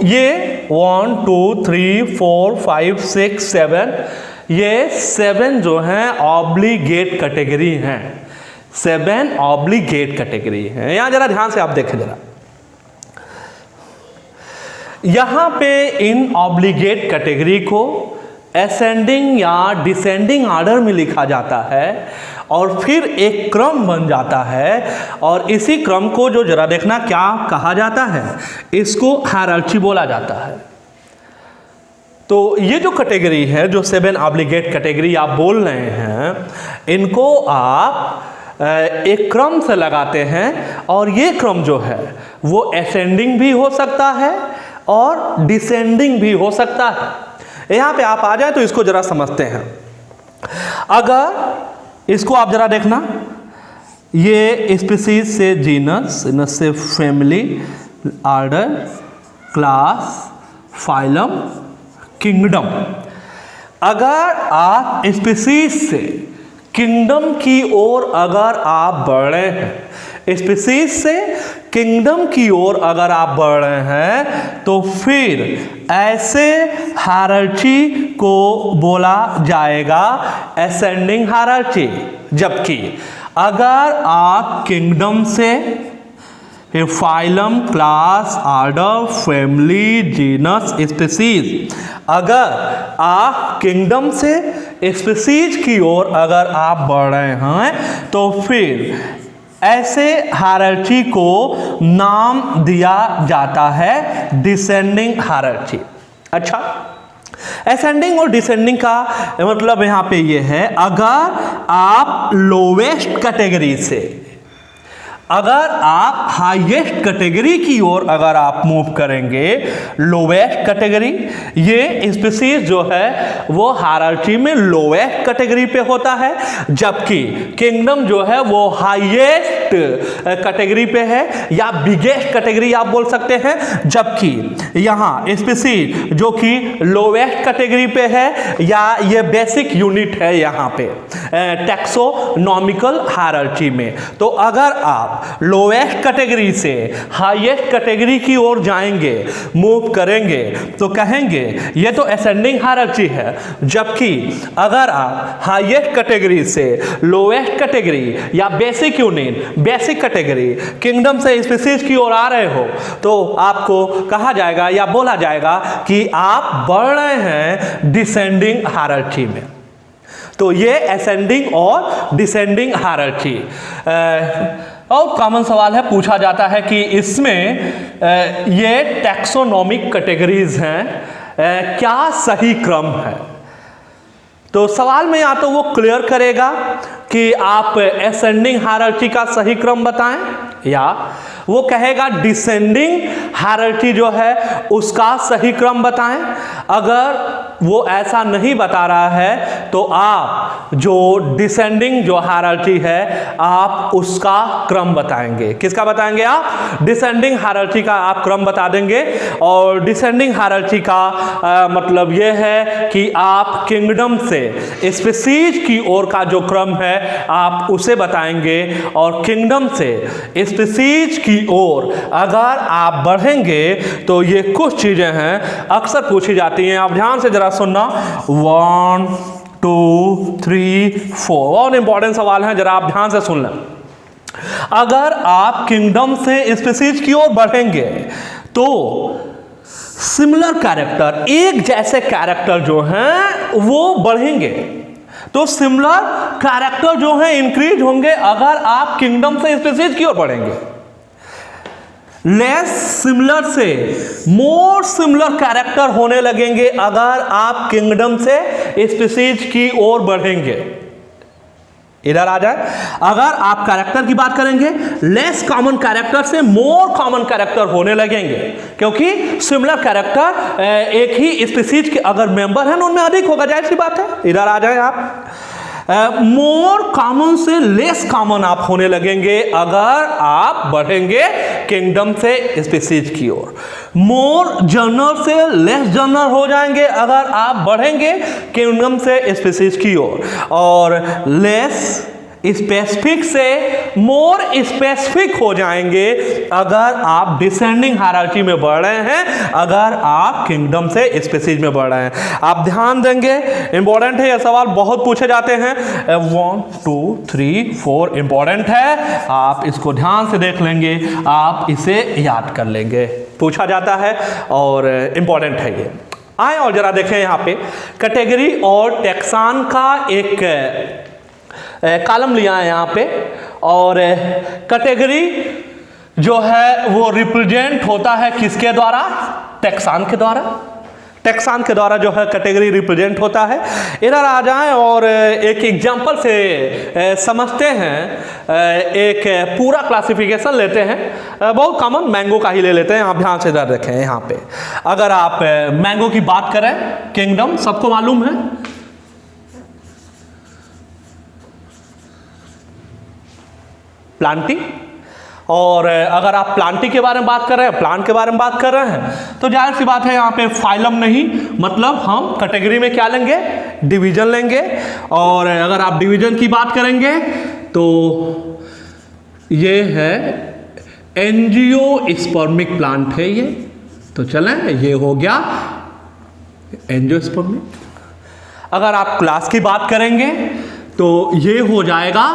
ये 1 2 3 4 5 6 7 ये 7 जो हैं ऑब्लिगेट कैटेगरी हैं। 7 ऑब्लिगेट कैटेगरी हैं। यहां जरा ध्यान से आप देखें जरा। यहां पे इन ऑब्लिगेट कैटेगरी को असेंडिंग या डिसेंडिंग ऑर्डर में लिखा जाता है और फिर एक क्रम बन जाता है और इसी क्रम को जो जरा देखना क्या कहा जाता है, इसको हायरार्की बोला जाता है। तो ये जो कैटेगरी है, जो 7 ऑब्लिगेट कैटेगरी आप बोल रहे हैं, इनको आप एक क्रम से लगाते हैं और ये क्रम जो है वो असेंडिंग भी हो सकता है और डिसेंडिंग भी हो सकता है। यहाँ पे आप आ जाए तो इसको जरा समझते हैं। अगर इसको आप जरा देखना, ये स्पीशीज से जीनस, जीनस से family, order, class, phylum, kingdom. अगर आप स्पीशीज से किंगडम की ओर अगर आप बढ़ रहे हैं, स्पीशीज से किंगडम की ओर अगर आप बढ़ रहे हैं तो फिर ऐसे हायरार्की को बोला जाएगा असेंडिंग हायरार्की। जबकि अगर आप किंगडम से फिर phylum, class, order, family, genus, species, अगर आप किंगडम से स्पीशीज की ओर अगर आप बढ़ रहे हैं तो फिर ऐसे हायरार्की को नाम दिया जाता है डिसेंडिंग हायरार्की। अच्छा, असेंडिंग और डिसेंडिंग का मतलब यहां पे ये है, अगर आप लोवेस्ट कैटेगरी से अगर आप हाईएस्ट कैटेगरी की ओर अगर आप मूव करेंगे, लोवेस्ट कैटेगरी, ये स्पीसीज जो है वो हायरार्की में लोवेस्ट कैटेगरी पे होता है, जबकि किंगडम जो है वो हाईएस्ट कैटेगरी पे है या बिगेस्ट कैटेगरी आप बोल सकते हैं, जबकि यहाँ स्पीसीज जो कि लोवेस्ट कैटेगरी पे है या ये बेसिक यूनिट है यहाँ पे टैक्सोनॉमिकल हायरार्की में। तो अगर आप लोवेस्ट कैटेगरी से हाईएस्ट कैटेगरी की ओर जाएंगे, मूव करेंगे, तो कहेंगे ये तो असेंडिंग हायरार्की है, जबकि अगर आप हाईएस्ट कैटेगरी से लोवेस्ट कैटेगरी या basic unit, basic category, kingdom से स्पीसीज की ओर आ रहे हो, तो आपको कहा जाएगा या बोला जाएगा कि आप बढ़ रहे हैं डिसेंडिंग हायरार्की में। तो ये असेंडिंग और डिसेंडिंग हायरार्की। और कॉमन सवाल है, पूछा जाता है कि इसमें ये टैक्सोनॉमिक कैटेगरीज हैं, क्या सही क्रम है? तो सवाल में या तो वो क्लियर करेगा कि आप असेंडिंग हायरार्की का सही क्रम बताएं, या वो कहेगा डिसेंडिंग हायरार्की जो है उसका सही क्रम बताएं। अगर वो ऐसा नहीं बता रहा है तो आप जो डिसेंडिंग जो हायरार्की है आप उसका क्रम बताएंगे। किसका बताएंगे आप? डिसेंडिंग हायरार्की का आप क्रम बता देंगे। और डिसेंडिंग हायरार्की का मतलब ये है कि आप किंगडम से स्पीसीज की ओर का जो क्रम है आप उसे बताएंगे, और किंगडम से स्पीसीज की ओर अगर आप बढ़ेंगे तो ये कुछ चीजें हैं अक्सर पूछी जाती हैं, आप ध्यान से जरा सुनना। 1 2 3 4 और इंपॉर्टेंट सवाल हैं, जरा आप ध्यान से सुन लें। अगर आप किंगडम से स्पीसीज की ओर बढ़ेंगे तो सिमिलर कैरेक्टर, एक जैसे कैरेक्टर जो हैं वो बढ़ेंगे, तो सिमिलर कैरेक्टर जो हैं इंक्रीज होंगे अगर आप किंगडम से स्पीसीज की ओर बढ़ेंगे। लेस सिमिलर से मोर सिमिलर कैरेक्टर होने लगेंगे अगर आप किंगडम से स्पीसीज की ओर बढ़ेंगे। इधर आ जाए, अगर आप कैरेक्टर की बात करेंगे, लेस कॉमन कैरेक्टर से मोर कॉमन कैरेक्टर होने लगेंगे, क्योंकि सिमिलर कैरेक्टर एक ही स्पीसीज के अगर मेंबर हैं उनमें अधिक होगा, जाहिर सी बात है। इधर आ जाए आप, मोर कॉमन से लेस कॉमन आप होने लगेंगे अगर आप बढ़ेंगे किंगडम से स्पीसीज की ओर। मोर जनरल से लेस जनरल हो जाएंगे अगर आप बढ़ेंगे किंगडम से स्पीसीज की ओर, और लेस स्पेसिफिक से मोर स्पेसिफिक हो जाएंगे अगर आप डिसेंडिंग हायरार्की में बढ़ रहे हैं, अगर आप किंगडम से स्पीसीज में बढ़ रहे हैं। आप ध्यान देंगे, इंपॉर्टेंट है, यह सवाल बहुत पूछे जाते हैं। 1 2 3 4 इंपॉर्टेंट है, आप इसको ध्यान से देख लेंगे, आप इसे याद कर लेंगे, पूछा जाता है और इंपॉर्टेंट है ये। आए और जरा देखें यहाँ पे कैटेगरी और टैक्सान का एक कॉलम लिया है यहाँ पे, और कैटेगरी जो है वो रिप्रेजेंट होता है किसके द्वारा? टैक्सान के द्वारा। टैक्सान के द्वारा जो है कैटेगरी रिप्रेजेंट होता है। इधर आ जाएं और एक एग्जांपल से समझते हैं, एक पूरा क्लासिफिकेशन लेते हैं, बहुत कॉमन मैंगो का ही ले लेते हैं। आप ध्यान से इधर देखें, यहाँ पे अगर आप मैंगो की बात करें, किंगडम सबको मालूम है, प्लांटी, और अगर आप प्लांटी के बारे में बात कर रहे हैं, प्लांट के बारे में बात कर रहे हैं, तो जाहिर सी बात है यहाँ पे फाइलम नहीं, मतलब हम कैटेगरी में क्या लेंगे? डिवीजन लेंगे। और अगर आप डिवीजन की बात करेंगे तो ये है एंजियोस्पर्मिक प्लांट है ये, तो चलें, ये हो गया एंजियोस्पर्मिक। अगर आप क्लास की बात करेंगे तो ये हो जाएगा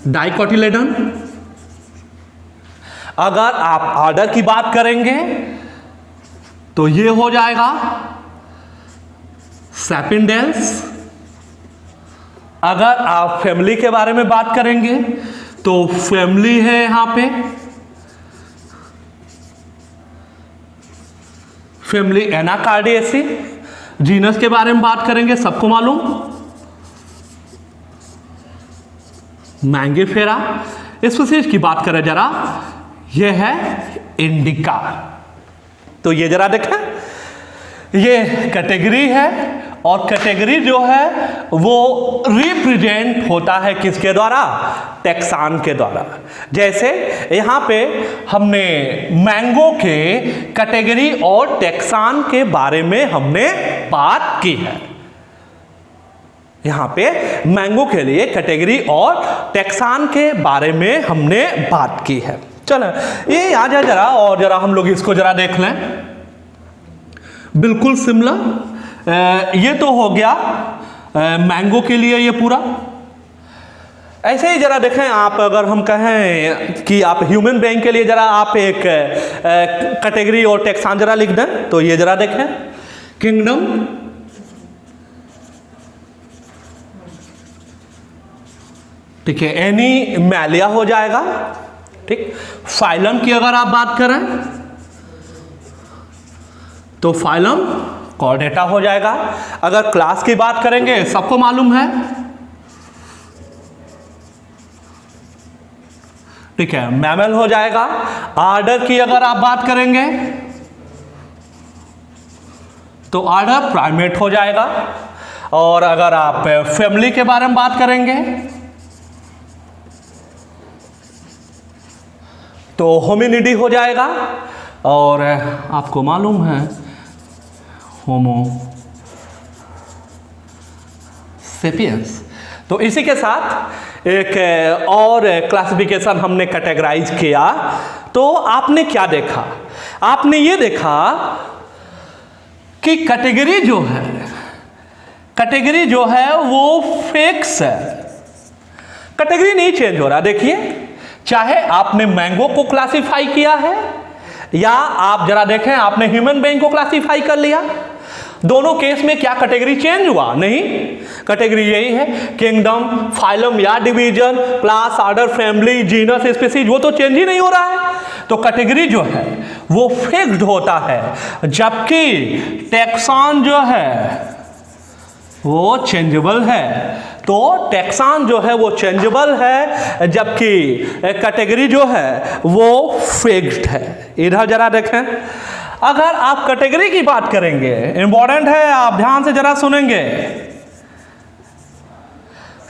डाइकोटिलेडन। अगर आप ऑर्डर की बात करेंगे तो ये हो जाएगा सैपिंडेल्स। अगर आप फैमिली के बारे में बात करेंगे तो फैमिली है यहां पे फैमिली एनाकार्डियेसी। जीनस के बारे में बात करेंगे, सबको मालूम मैंगीफेरा। स्पीशीज की बात करें जरा, ये है इंडिका। तो ये जरा देखें, ये कैटेगरी है और कैटेगरी जो है वो रिप्रेजेंट होता है किसके द्वारा? टैक्सान के द्वारा। जैसे यहाँ पे हमने मैंगो के कैटेगरी और टैक्सान के बारे में हमने बात की है। यहाँ पे मैंगो के लिए कैटेगरी और टैक्सान के बारे में हमने बात की है। चलो ये आ जाए जरा, और जरा हम लोग इसको जरा देख लें। बिल्कुल सिमिलर, ये तो हो गया मैंगो के लिए ये पूरा। ऐसे ही जरा देखें आप, अगर हम कहें कि आप ह्यूमन ब्रेन के लिए जरा आप एक कैटेगरी और टैक्सान जरा लिख दें, तो ये जरा देखें, किंगडम, ठीक है, एनी मैलिया हो जाएगा, ठीक। फाइलम की अगर आप बात करें तो फाइलम कॉर्डेटा हो जाएगा। अगर क्लास की बात करेंगे, सबको मालूम है, ठीक है, मैमल हो जाएगा। आर्डर की अगर आप बात करेंगे तो आर्डर प्राइमेट हो जाएगा। और अगर आप फैमिली के बारे में बात करेंगे तो होमिनिडी हो जाएगा। और आपको मालूम है होमो सेपियंस। तो इसी के साथ एक और क्लासिफिकेशन हमने कैटेगराइज किया। तो आपने क्या देखा? आपने ये देखा कि कैटेगरी जो है वो फिक्स है, कैटेगरी नहीं चेंज हो रहा। देखिए, चाहे आपने मैंगो को क्लासिफाई किया है या आप जरा देखें आपने ह्यूमन बीइंग को क्लासिफाई कर लिया, दोनों केस में क्या कैटेगरी चेंज हुआ? नहीं, कैटेगरी यही है। किंगडम, फाइलम या division, class, order, family, genus, species, वो तो चेंज ही नहीं हो रहा है। तो कैटेगरी जो है वो फिक्स्ड होता है, जबकि टैक्सॉन जो है वो चेंजेबल है। तो टैक्सॉन जो है वो चेंजेबल है, जबकि कैटेगरी जो है वो फिक्स्ड है। इधर जरा देखें, अगर आप कैटेगरी की बात करेंगे, इंपॉर्टेंट है, आप ध्यान से जरा सुनेंगे।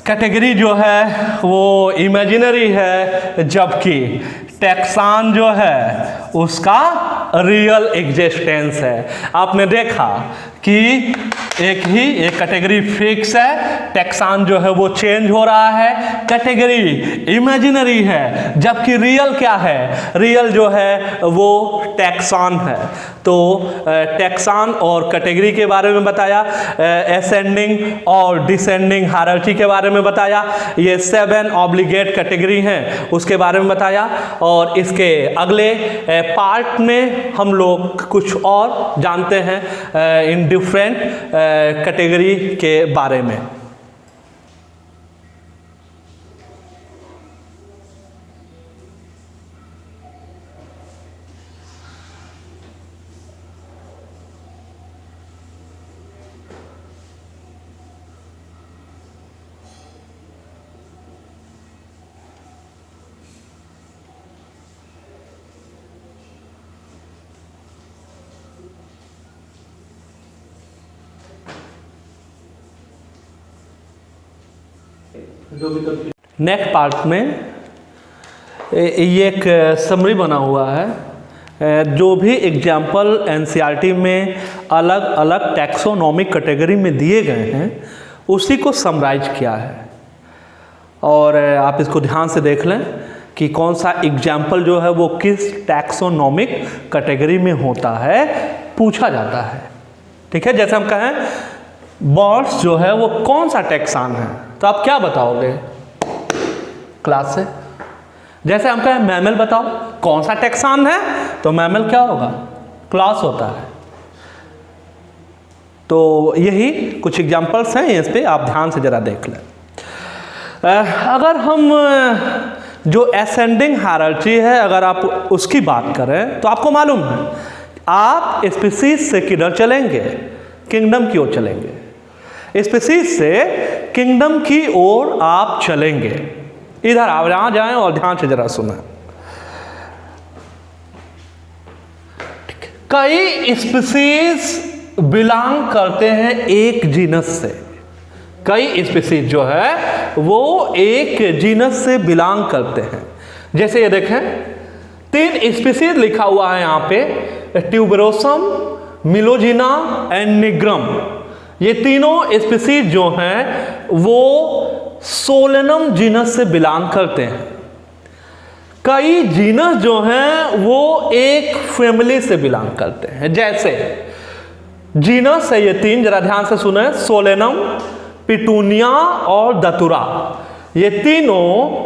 कैटेगरी जो है वो इमेजिनरी है, जबकि टैक्सॉन जो है उसका रियल एग्जिस्टेंस है। आपने देखा कि एक कैटेगरी फिक्स है, टैक्सॉन जो है वो चेंज हो रहा है। कैटेगरी इमेजिनरी है, जबकि रियल क्या है? रियल जो है वो टैक्सॉन है। तो टैक्सॉन और कैटेगरी के बारे में बताया, असेंडिंग और डिसेंडिंग हायरार्की के बारे में बताया, ये 7 ऑब्लिगेट कैटेगरी हैं उसके बारे में बताया। और इसके अगले पार्ट में हम लोग कुछ और जानते हैं इन डिफरेंट कैटेगरी के बारे में। नेक्स्ट पार्ट में ये एक समरी बना हुआ है, जो भी एग्जाम्पल एनसीईआरटी में अलग अलग टैक्सोनॉमिक कैटेगरी में दिए गए हैं उसी को समराइज किया है। और आप इसको ध्यान से देख लें कि कौन सा एग्जाम्पल जो है वो किस टैक्सोनॉमिक कैटेगरी में होता है, पूछा जाता है। ठीक है, जैसे हम कहें बर्ड्स जो है वो कौन सा टैक्सॉन है, तो आप क्या बताओगे? क्लास से। जैसे हम कहें मैमल बताओ कौन सा टैक्सॉन है, तो मैमल क्या होगा? क्लास होता है। तो यही कुछ एग्जांपल्स हैं, इस पे आप ध्यान से जरा देख लें। अगर हम जो असेंडिंग हायरार्की है अगर आप उसकी बात करें तो आपको मालूम है आप स्पीशीज से किधर चलेंगे? किंगडम की ओर चलेंगे। स्पीशीज से किंगडम की ओर आप चलेंगे। इधर आ जाएं और ध्यान से जरा सुना। कई स्पीसीज बिलोंग करते हैं एक जीनस से, कई स्पीसीज जो है वो एक जीनस से बिलोंग करते हैं। जैसे ये देखें 3 स्पीसीज लिखा हुआ है यहाँ पे, ट्यूबरोसम, मिलोजिना एंड निग्रम। ये तीनों स्पीसीज जो हैं वो सोलेनम जीनस से बिलोंग करते हैं। कई जीनस जो हैं वो एक फैमिली से बिलोंग करते हैं। जैसे जीनस है ये 3, जरा ध्यान से सुने, सोलेनम, पिटूनिया और दतुरा, ये तीनों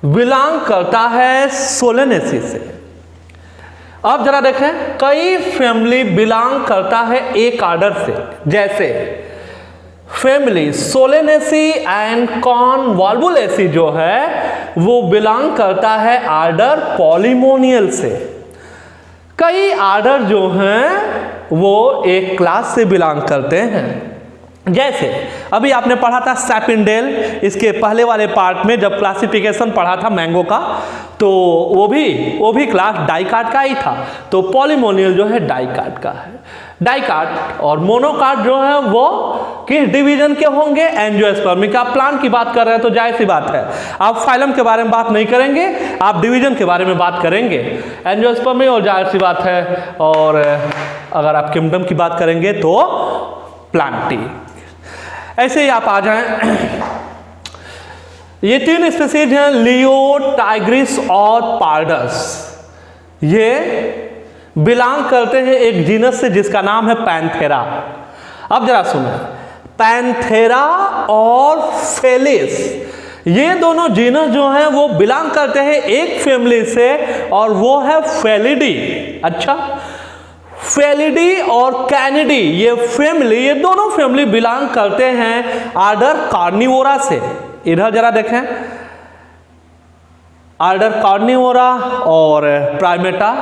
बिलोंग करता है सोलेनेसी से। अब जरा देखें, कई फैमिली बिलोंग करता है एक आर्डर से। जैसे फैमिली सोलेनेसी एंड कॉनवॉल्वुलेसी जो है वो बिलोंग करता है आर्डर पॉलीमोनियल से। कई आर्डर जो हैं वो एक क्लास से बिलोंग करते हैं। जैसे अभी आपने पढ़ा था सैपिंडेल, इसके पहले वाले पार्ट में जब क्लासिफिकेशन पढ़ा था मैंगो का, तो वो भी क्लास डाइकाट का ही था। तो पॉलीमोनियल जो है डाइकाट का है। डाइकाट और मोनोकाट जो है वो किस डिवीजन के होंगे? एंजियोस्पर्मिक। आप प्लांट की बात कर रहे हैं तो जाहिर सी बात है आप फाइलम के बारे में बात नहीं करेंगे, आप डिवीजन के बारे में बात करेंगे। एंजियोस्पर्मिक और जाहिर सी बात है, और अगर आप किंगडम की बात करेंगे तो प्लांटी। ऐसे ही आप आ जाएं, ये 3 स्पीसीज हैं, लियो, टाइग्रिस और पार्डस। ये बिलोंग करते हैं एक जीनस से जिसका नाम है पैंथेरा। अब जरा सुनो, पैंथेरा और फेलिस, ये दोनों जीनस जो हैं वो बिलोंग करते हैं एक फैमिली से, और वो है फेलिडी। अच्छा, फेलिडी और कैनिडी ये फैमिली, ये दोनों फैमिली बिलोंग करते हैं आर्डर कार्निवोरा से। इधर जरा देखें, आर्डर कार्निवोरा और प्राइमेटा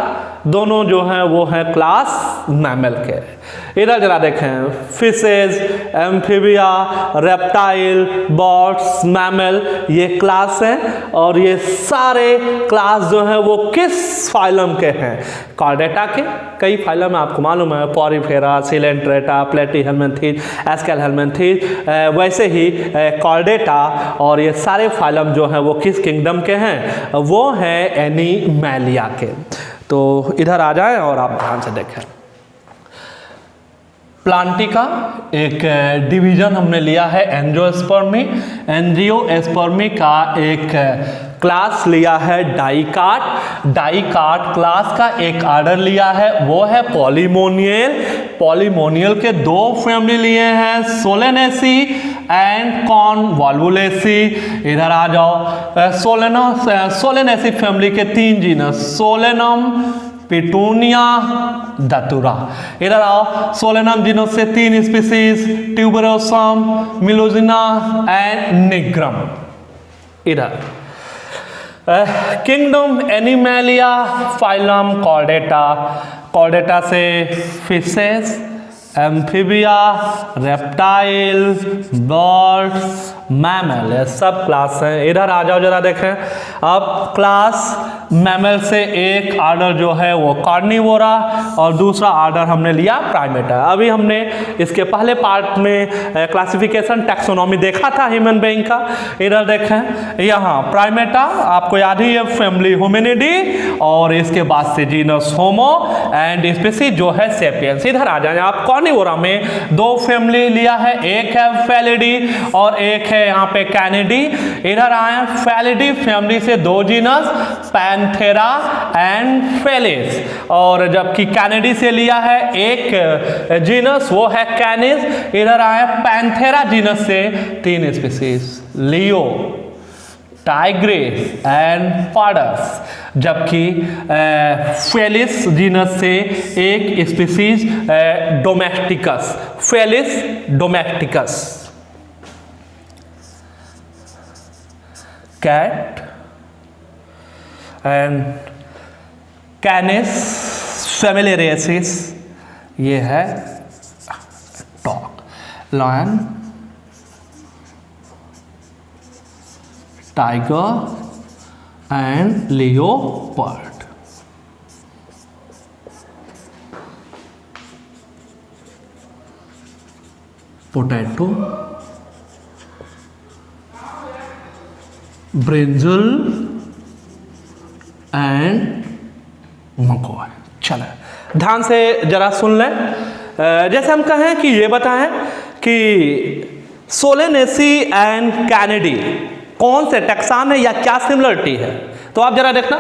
दोनों जो हैं वो हैं क्लास मैमल के। इधर जरा देखें, fishes, amphibia, reptile, birds, mammal, ये क्लास हैं, और ये सारे क्लास जो हैं वो किस फाइलम के हैं? कॉर्डेटा के। कई फाइलम आपको मालूम है, पॉरीफेरा, सिलेंट्रेटा, प्लेटीहेल्मिन्थीज, एस्केलहेल्मिन्थीज, वैसे ही कॉर्डेटा, और ये सारे फाइलम जो हैं वो किस किंगडम के हैं? वो हैं एनिमैलिया के। तो इधर आ जाएं और आप ध्यान से देखें, प्लांटी का एक डिवीजन हमने लिया है एंजियोस्पर्मी। एंजियोस्पर्मी का एक क्लास लिया है डाइकाट। डाइकाट क्लास का एक आर्डर लिया है, वो है पॉलीमोनियल। पॉलीमोनियल के 2 फैमिली लिए हैं, सोलेनेसी एंड कॉनवॉल्वुलेसी। इधर आ जाओ, सोलेनेसी फैमिली के 3 जीनस, सोलेनम, पिटूनिया, दतुरा। इधर आओ, सोलेनम जीनस से 3 स्पीसीज, ट्यूबरोसम, मिलोजिना एंड निग्रम। इधर किंगडम एनिमैलिया, फाइलम कॉर्डेटा। कॉर्डेटा से fishes, amphibia, reptile, birds, mammal, ये सब क्लास हैं। इधर आ जाओ जरा देखें, अब क्लास मैमल से एक आर्डर जो है वो कार्निवोरा, और दूसरा आर्डर हमने लिया प्राइमेटा। अभी हमने इसके पहले पार्ट में क्लासिफिकेशन टैक्सोनॉमी देखा था ह्यूमन बीइंग का। इधर देखें, यहाँ प्राइमेटा आपको याद ही है, फैमिली होमिनिडी, और इसके बाद से जीनस होमो एंड स्पीसीज जो है सेपियंस। इधर आ जाए आप, कार्निवोरा में 2 फैमिली लिया है, एक है फेलिडी और एक है यहाँ पे कैनिडी। इधर आए, फेलिडी फैमिली से 2 जीनस, पैंथेरा एंड फेलिस, और जबकि कैनिडी से लिया है एक जीनस, वो है कैनिस। इधर आए, पैंथेरा जीनस से 3 species, leo, tigris and pardus, जबकि फेलिस जीनस से एक species domesticus, Felis domesticus. Cat and Canis familiaris, ये है dog. Lion, tiger and leopard. Potato, brinjal and मकोय। चले ध्यान से जरा सुन लें। जैसे हम कहें कि ये बताएं कि सोलेनेसी एंड कैनेडी कौन से टैक्सान है या क्या सिमिलरिटी है, तो आप जरा देखना।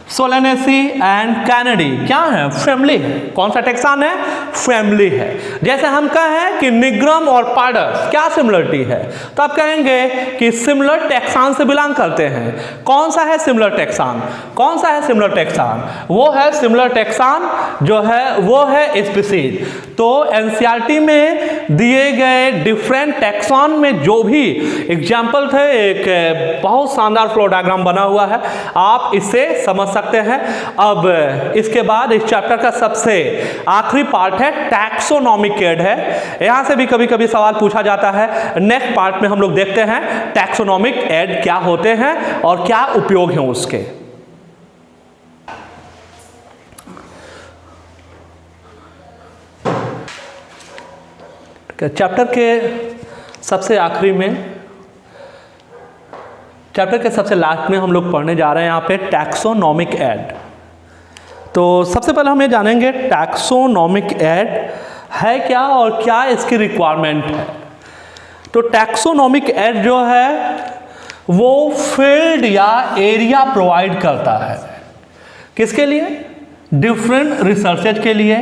सोलेनेसी एंड कैनेडी क्या है? फैमिली है। कौन सा टैक्सान है? फैमिली है। जैसे हम कहें कि निग्रम और पार्डस क्या सिमिलरिटी है, तो आप कहेंगे कि सिमिलर टैक्सान से बिलोंग करते हैं। कौन सा है सिमिलर टैक्सान? कौन सा है सिमिलर टैक्सान? वो है सिमिलर टैक्सान जो है वो है स्पीसीज। तो एनसीईआरटी में दिए गए डिफरेंट टैक्सॉन में जो भी एग्जाम्पल थे, एक बहुत शानदार फ्लो डायग्राम बना हुआ है, आप इससे समझ सकते हैं। अब इसके बाद इस चैप्टर का सबसे आखिरी पार्ट है टैक्सोनॉमिक एड है। यहां से भी कभी कभी सवाल पूछा जाता है। नेक्स्ट पार्ट में हम लोग देखते हैं टैक्सोनॉमिक एड क्या होते हैं और क्या उपयोग है उसके। चैप्टर के सबसे आखिरी में, चैप्टर के सबसे लास्ट में हम लोग पढ़ने जा रहे हैं यहाँ पे टैक्सोनॉमिक एड। तो सबसे पहले हम ये जानेंगे टैक्सोनॉमिक एड है क्या और क्या इसकी रिक्वायरमेंट है। तो टैक्सोनॉमिक एड जो है वो फील्ड या एरिया प्रोवाइड करता है। किसके लिए? डिफरेंट रिसर्चेज के लिए,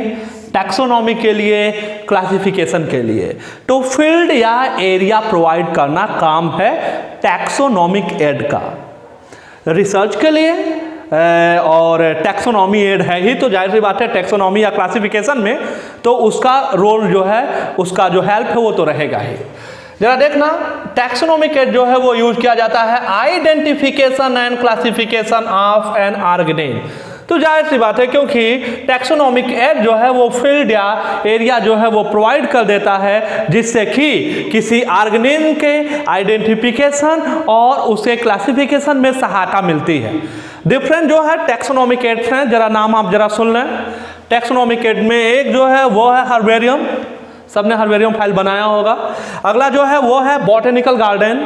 टैक्सोनॉमी के लिए, क्लासिफिकेशन के लिए। तो फील्ड या एरिया प्रोवाइड करना काम है टैक्सोनॉमिक एड का। रिसर्च के लिए और टैक्सोनॉमी एड है ही, तो जाहिर सी बात है टैक्सोनॉमी या क्लासिफिकेशन में तो उसका रोल जो है, उसका जो हेल्प है वो तो रहेगा ही। जरा देखना, टैक्सोनॉमिक एड जो है वो यूज किया जाता है identification and classification of an organism. तो जाहिर सी बात है क्योंकि टैक्सोनॉमिक एड जो है वो फील्ड या एरिया जो है वो प्रोवाइड कर देता है जिससे कि किसी ऑर्गेनिज्म के आइडेंटिफिकेशन और उसके क्लासिफिकेशन में सहायता मिलती है। डिफरेंट जो है टैक्सोनॉमिक एड्स हैं, जरा नाम आप जरा सुन लें। टैक्सोनॉमिक एड में एक जो है वो है हर्बेरियम, सबने हर्बेरियम फाइल बनाया होगा। अगला जो है वो है बॉटेनिकल गार्डन।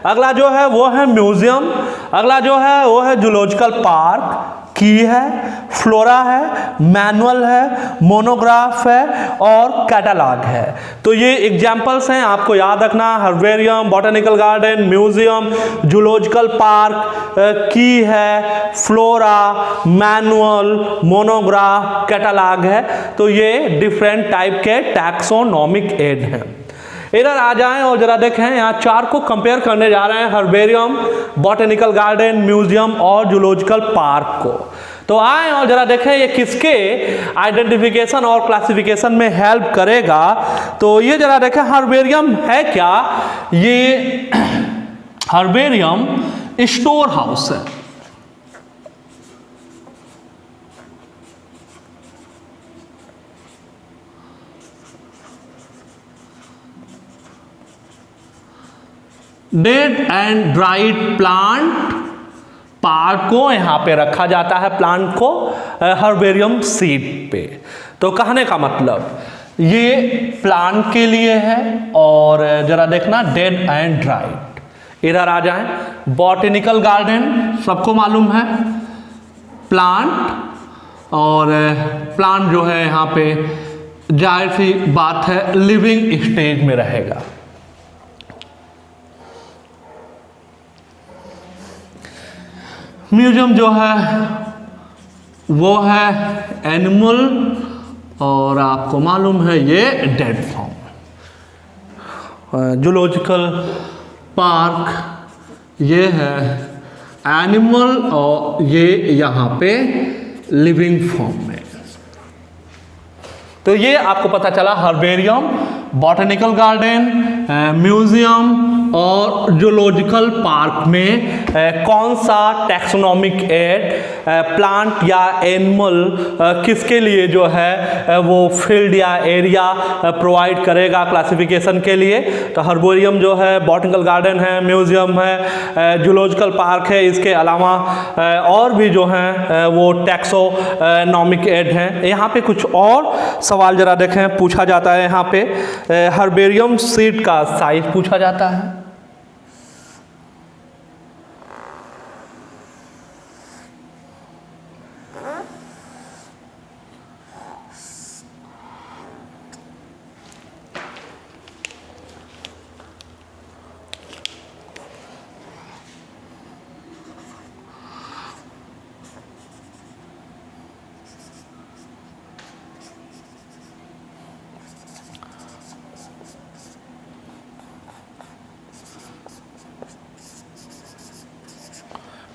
अगला जो है वो है म्यूजियम। अगला जो है वो है जूलॉजिकल पार्क। की है, फ्लोरा है, मैनुअल है, मोनोग्राफ है और कैटलॉग है। तो ये एग्जाम्पल्स हैं, आपको याद रखना। Herbarium, botanical garden, museum, zoological park, की है, फ्लोरा, मैनुअल, मोनोग्राफ, कैटलॉग है। तो ये डिफरेंट टाइप के टैक्सोनॉमिक एड हैं। इधर आ जाएं और जरा देखें, यहाँ चार को कंपेयर करने जा रहे हैं, हर्बेरियम, बॉटेनिकल गार्डन, म्यूजियम और जूलॉजिकल पार्क को। तो आएं और जरा देखें ये किसके आइडेंटिफिकेशन और क्लासिफिकेशन में हेल्प करेगा। तो ये जरा देखें, हर्बेरियम है क्या? ये हर्बेरियम स्टोर हाउस है। Dead and dried plant part को यहाँ पे रखा जाता है, प्लांट को हर्बेरियम सीट पे। तो कहने का मतलब ये प्लांट के लिए है। और जरा देखना डेड एंड ड्राइड। इधर आ जाएं, बॉटेनिकल गार्डन सबको मालूम है, प्लांट। और प्लांट जो है यहाँ पे जाहिर सी बात है लिविंग स्टेज में रहेगा। म्यूजियम जो है वो है एनिमल और आपको मालूम है ये डेड फॉर्म। जूलॉजिकल पार्क ये है एनिमल और ये यहाँ पे लिविंग फॉर्म में। तो ये आपको पता चला हर्बेरियम, बॉटेनिकल गार्डन, म्यूजियम, और जूलॉजिकल पार्क में कौन सा टैक्सोनॉमिक एड प्लांट या एनिमल किसके लिए जो है वो फील्ड या एरिया प्रोवाइड करेगा क्लासिफिकेशन के लिए? तो हर्बेरियम जो है, बॉटनिकल गार्डन है, म्यूजियम है, जूलॉजिकल पार्क है, इसके अलावा और भी जो हैं वो टैक्सोनॉमिक एड हैं। यहाँ पे कुछ और सवाल जरा देखें, पूछा जाता है यहाँ पे हर्बेरियम सीड का साइज पूछा जाता है।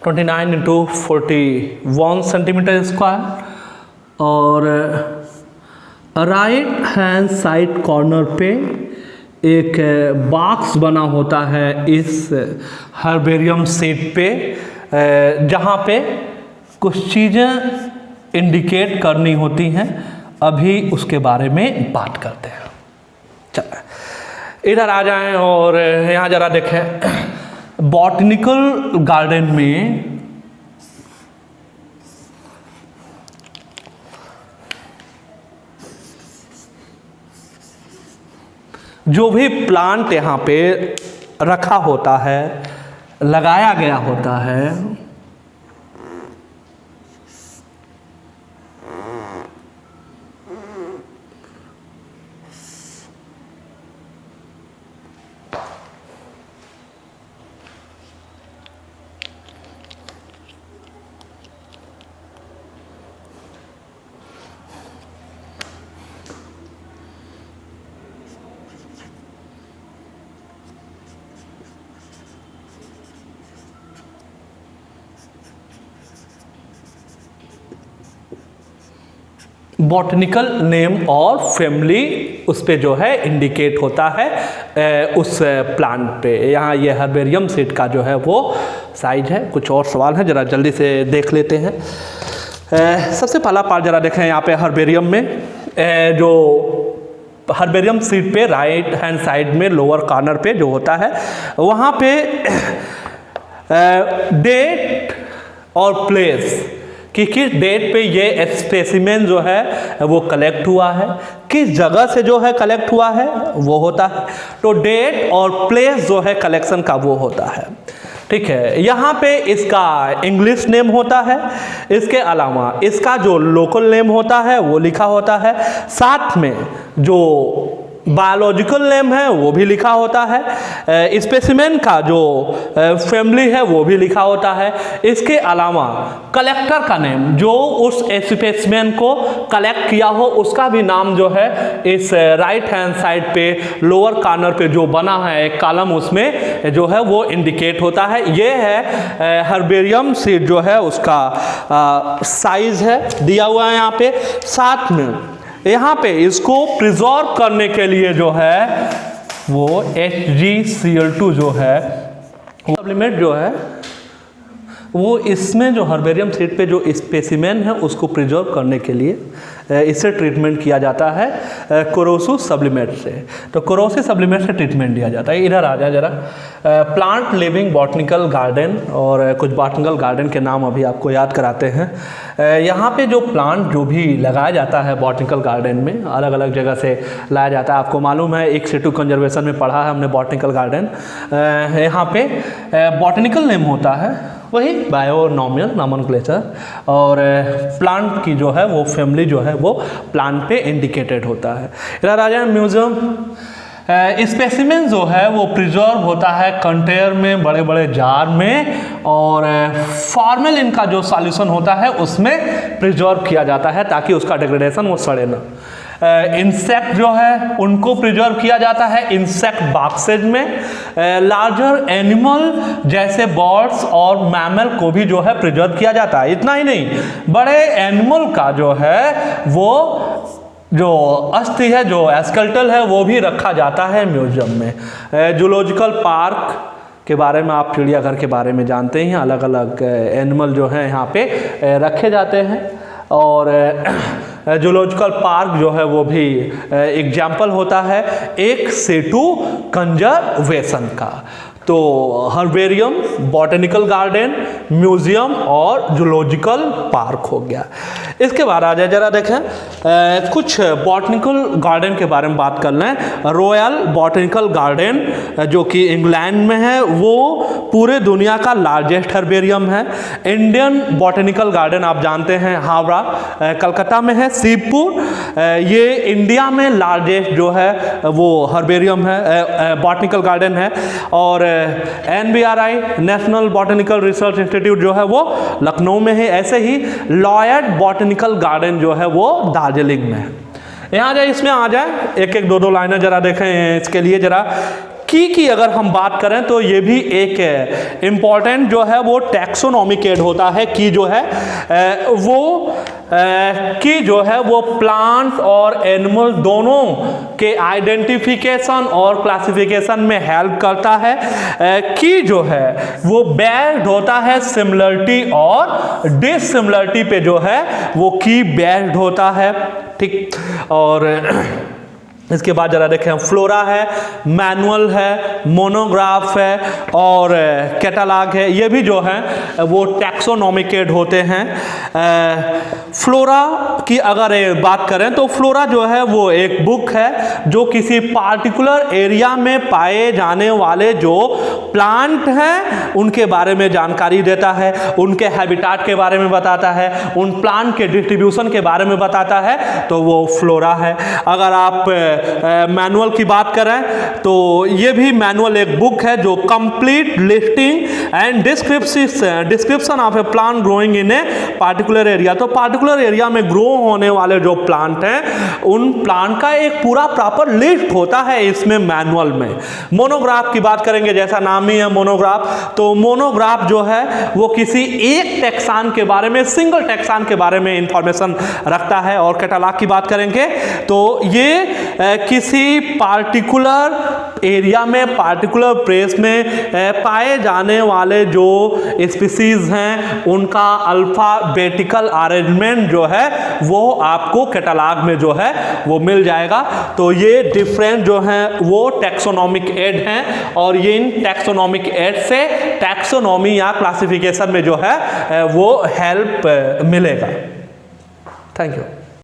ट्वेंटी 29 इंटू 41 सेंटीमीटर स्क्वायर और राइट हैंड साइड कॉर्नर पे एक बॉक्स बना होता है इस हर्बेरियम सीट पे, जहाँ पे कुछ चीज़ें इंडिकेट करनी होती हैं। अभी उसके बारे में बात करते हैं। चलिए इधर आ जाएं और यहाँ ज़रा देखें। बॉटनिकल गार्डन में जो भी प्लांट यहाँ पे रखा होता है, लगाया गया होता है, बॉटनिकल नेम और फैमिली उस पे जो है इंडिकेट होता है उस प्लांट पे। यहाँ ये हर्बेरियम सीड का जो है वो साइज है। कुछ और सवाल है, जरा जल्दी से देख लेते हैं। सबसे पहला पार्ट जरा देखें यहाँ पे हर्बेरियम में, जो हर्बेरियम सीड पे राइट हैंड साइड में लोअर कॉर्नर पे जो होता है वहाँ पे डेट और प्लेस कि किस डेट पे ये स्पेसिमेन जो है वो कलेक्ट हुआ है, किस जगह से जो है कलेक्ट हुआ है वो होता है। तो डेट और प्लेस जो है कलेक्शन का वो होता है। ठीक है, यहाँ पे इसका इंग्लिश नेम होता है, इसके अलावा इसका जो लोकल नेम होता है वो लिखा होता है, साथ में जो बायोलॉजिकल नेम है वो भी लिखा होता है, स्पेसिमेन का जो फैमिली है वो भी लिखा होता है। इसके अलावा कलेक्टर का नेम, जो उस स्पेसिमेन को कलेक्ट किया हो उसका भी नाम जो है इस राइट हैंड साइड पे लोअर कॉर्नर पे जो बना है एक कॉलम, उसमें जो है वो इंडिकेट होता है। ये है हर्बेरियम सीड जो है उसका साइज है दिया हुआ है यहाँ पे। साथ में यहाँ पे इसको प्रिजर्व करने के लिए जो है वो HgCl2 जो है सप्लीमेंट जो है वो इसमें जो हर्बेरियम सीड पे जो स्पेसिमेन है उसको प्रिजर्व करने के लिए इससे ट्रीटमेंट किया जाता है कोरोसिव सब्लिमेट से। तो कोरोसिव सब्लिमेट से ट्रीटमेंट दिया जाता है। इधर आ जाए जरा, प्लांट लिविंग बॉटनिकल गार्डन और कुछ बॉटनिकल गार्डन के नाम अभी आपको याद कराते हैं। यहाँ पे जो प्लांट जो भी लगाया जाता है बॉटनिकल गार्डन में अलग अलग जगह से लाया जाता है। आपको मालूम है एक सिटू कंजर्वेशन में पढ़ा है हमने बॉटनिकल गार्डन। यहाँ पे बॉटनिकल नेम होता है वही बायोनॉमियल नॉमेनक्लेचर, और प्लांट की जो है वो फैमिली जो है वो प्लांट पे इंडिकेटेड होता है। इधर आ जाए म्यूजियम। स्पेसिमेन जो है वो प्रिजर्व होता है कंटेनर में, बड़े बड़े जार में, और फॉर्मेलिन का जो सॉल्यूशन होता है उसमें प्रिजर्व किया जाता है ताकि उसका डिग्रेडेशन वो सड़े ना। इंसेक्ट जो है उनको प्रिजर्व किया जाता है इंसेक्ट बॉक्सेज में। लार्जर एनिमल जैसे बर्ड्स और मैमल को भी जो है प्रिजर्व किया जाता है। इतना ही नहीं, बड़े एनिमल का जो है वो जो अस्थि है, जो स्केलेटल है, वो भी रखा जाता है म्यूजियम में। जूलॉजिकल पार्क के बारे में आप चिड़ियाघर के बारे में जानते हैं, अलग अलग एनिमल जो हैं यहाँ पे रखे जाते हैं। और जूलॉजिकल पार्क जो है वो भी एग्जाम्पल होता है एक सेटू कंजर्वेशन का। तो हर्बेरियम, बॉटनिकल गार्डन, म्यूजियम और जूलॉजिकल पार्क हो गया। इसके बाद आ जाए जरा देखें कुछ बॉटनिकल गार्डन के बारे में बात कर लें। रॉयल बॉटनिकल गार्डन जो कि इंग्लैंड में है, वो पूरे दुनिया का लार्जेस्ट हर्बेरियम है। इंडियन बॉटनिकल गार्डन आप जानते हैं हावड़ा कलकत्ता में है। शिवपुर ये इंडिया में लार्जेस्ट जो है वो हर्बेरियम है, बॉटनिकल गार्डन है। और NBRI national botanical research institute जो है वो लखनऊ में है। ऐसे ही लॉयड बॉटनिकल गार्डन जो है वो दार्जिलिंग में है। यहाँ जाए, इसमें आ जाए एक एक दो दो लाइनें जरा देखें इसके लिए जरा। की अगर हम बात करें तो ये भी एक इम्पॉर्टेंट जो है वो टैक्सोनॉमिक एड होता है। की जो है की जो है वो प्लांट और एनिमल दोनों के आइडेंटिफिकेशन और क्लासिफिकेशन में हेल्प करता है। की जो है वो बेस्ड होता है सिमिलरिटी और डिसिमिलरिटी पे जो है वो की बेस्ड होता है, ठीक। और इसके बाद जरा देखें, फ्लोरा है, मैनुअल है, मोनोग्राफ है और कैटलॉग है। ये भी जो है वो टैक्सोनॉमिकेड होते हैं। फ्लोरा की अगर बात करें तो फ्लोरा जो है वो एक बुक है जो किसी पार्टिकुलर एरिया में पाए जाने वाले जो प्लांट हैं उनके बारे में जानकारी देता है, उनके हैबिटाट के बारे में बताता है, उन प्लांट के डिस्ट्रीब्यूशन के बारे में बताता है, तो वो फ्लोरा है। अगर आप मैनुअल की बात करें तो ये भी मैनुअल एक बुक है जो complete listing and description of A plant growing in a particular area. तो पार्टिकुलर एरिया में ग्रो होने वाले जो प्लांट हैं उन प्लांट का एक पूरा प्रॉपर लिस्ट होता है इसमें मैनुअल में। मोनोग्राफ की बात करेंगे, जैसा नाम ही है मोनोग्राफ, तो मोनोग्राफ जो है वो किसी एक टैक्सान के बारे में, सिंगल टैक्सान के बारे में इंफॉर्मेशन रखता है। और कैटलॉग की बात करेंगे तो ये किसी पार्टिकुलर एरिया में, पार्टिकुलर प्लेस में पाए जाने वाले जो स्पीसीज हैं उनका अल्फाबेटिकल अरेंजमेंट जो है वो आपको कैटलॉग में जो है वो मिल जाएगा। तो ये डिफरेंट जो हैं वो टैक्सोनॉमिक एड हैं और ये इन टैक्सोनॉमिक एड से टैक्सोनॉमी या क्लासिफिकेशन में जो है वो हेल्प मिलेगा। Thank you.